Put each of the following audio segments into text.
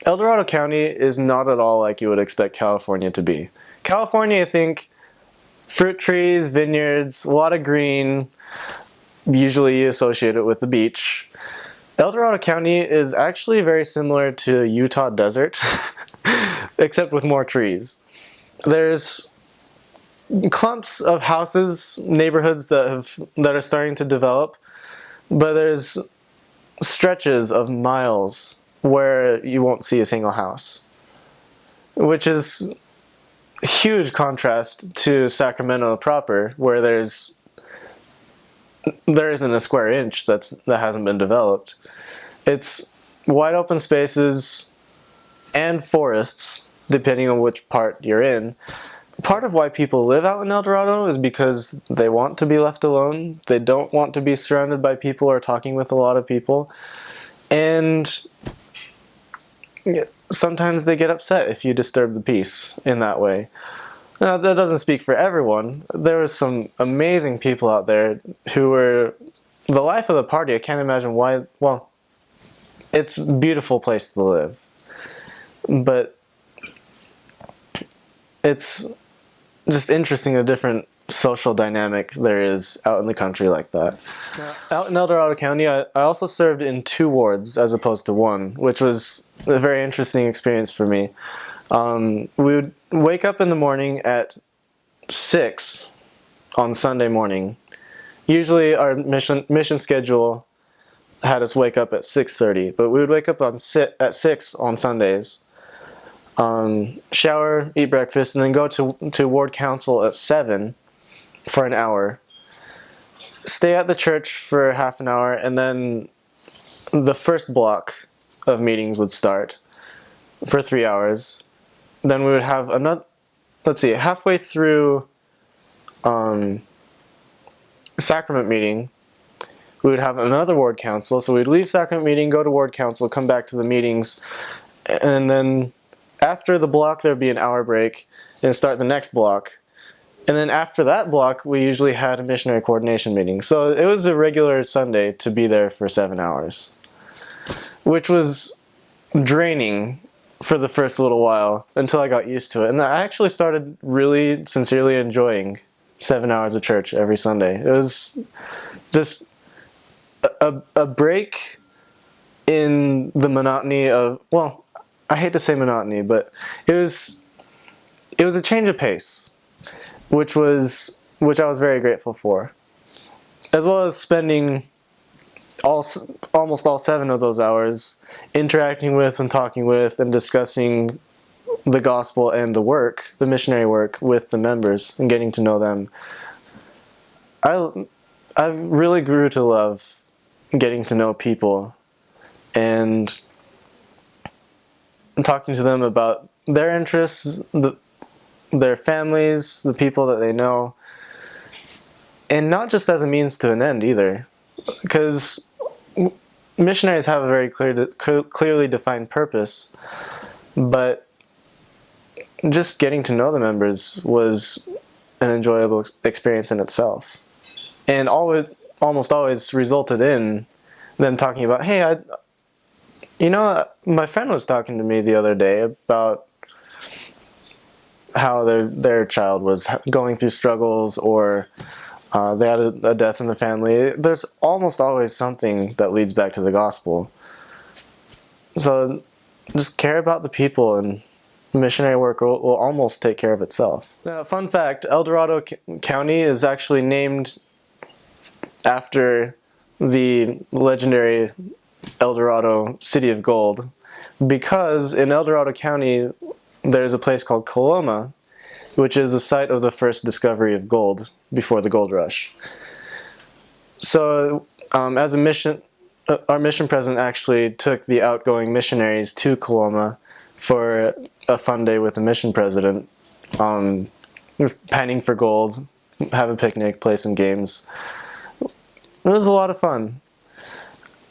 El Dorado County is not at all like you would expect California to be. California, I think, fruit trees, vineyards, a lot of green, usually associated with the beach. El Dorado County is actually very similar to Utah desert, except with more trees. There's clumps of houses, neighborhoods that are starting to develop, but there's stretches of miles where you won't see a single house, which is a huge contrast to Sacramento proper, where there isn't a square inch that hasn't been developed. It's wide open spaces and forests, depending on which part you're in. Part of why people live out in El Dorado is because they want to be left alone. They don't want to be surrounded by people or talking with a lot of people. And sometimes they get upset if you disturb the peace in that way. Now, that doesn't speak for everyone. There was some amazing people out there who were the life of the party. I can't imagine why. Well, it's a beautiful place to live, but it's just interesting a different social dynamic there is out in the country like that. Out in El Dorado County, I also served in 2 wards as opposed to 1, which was a very interesting experience for me. We would wake up in the morning at 6 on Sunday morning. Usually our mission schedule had us wake up at 6:30, but we would wake up at 6 on Sundays, shower, eat breakfast, and then go to ward council at 7 for an hour. Stay at the church for half an hour, and then the first block of meetings would start for 3 hours. Then we would have another, halfway through sacrament meeting, we would have another ward council. So we'd leave sacrament meeting, go to ward council, come back to the meetings, and then after the block there'd be an hour break and start the next block. And then after that block we usually had a missionary coordination meeting. So it was a regular Sunday to be there for 7 hours, which was draining for the first little while until I got used to it. And I actually started really sincerely enjoying 7 hours of church every Sunday. It was just a break in the monotony of, well, I hate to say monotony, but it was a change of pace, which I was very grateful for, as well as spending almost all 7 of those hours interacting with and talking with and discussing the gospel and the missionary work with the members and getting to know them. I really grew to love getting to know people and talking to them about their interests, their families, the people that they know, and not just as a means to an end either, because missionaries have a very clearly defined purpose, but just getting to know the members was an enjoyable experience in itself, and almost always resulted in them talking about, hey, my friend was talking to me the other day about how their child was going through struggles, or they had a death in the family. There's almost always something that leads back to the gospel. So just care about the people, and missionary work will almost take care of itself. Now, fun fact, El Dorado County is actually named after the legendary El Dorado City of Gold, because in El Dorado County there's a place called Coloma, which is the site of the first discovery of gold before the gold rush. So as a mission, our mission president actually took the outgoing missionaries to Coloma for a fun day with the mission president, just panning for gold, have a picnic, play some games. It was a lot of fun.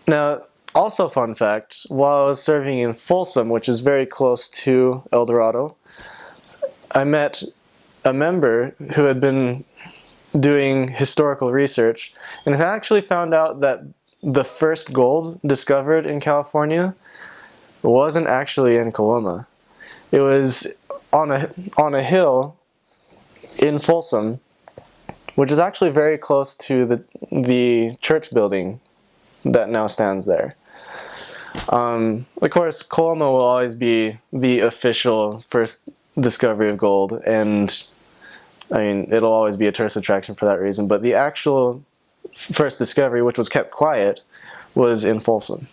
Now, also fun fact, while I was serving in Folsom, which is very close to El Dorado, I met a member who had been doing historical research and had actually found out that the first gold discovered in California wasn't actually in Coloma. It was on a hill in Folsom, which is actually very close to the church building that now stands there. Of course, Coloma will always be the official first discovery of gold, and I mean, it'll always be a tourist attraction for that reason, but the actual first discovery, which was kept quiet, was in Folsom.